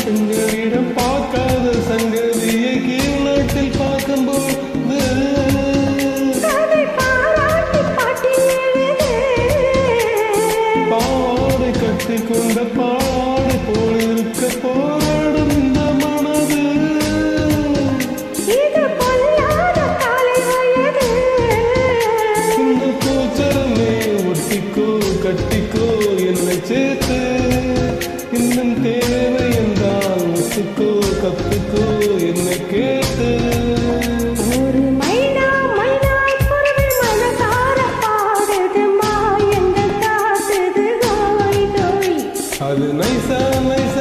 எங்களிடம் பார்க்காத சங்கதியை கீழ் நாட்டில் பார்க்கும்போது பாடை கட்டி கொண்ட பாடை போல் இருக்க போராடும் இந்த மனது இந்த பூச்சரமே ஒட்டிக்கோ கட்டிக்கோ என்னை சேர்த்து இன்னும் தேவை என்றால் ஒத்துக்கோ கத்துக்கோ என்னை கேட்டு ஒரு மைனா மைனா குருவி மனசார பாடுது மாயங்கள் காட்டுது கோய் கோய் அது நைசா நைசா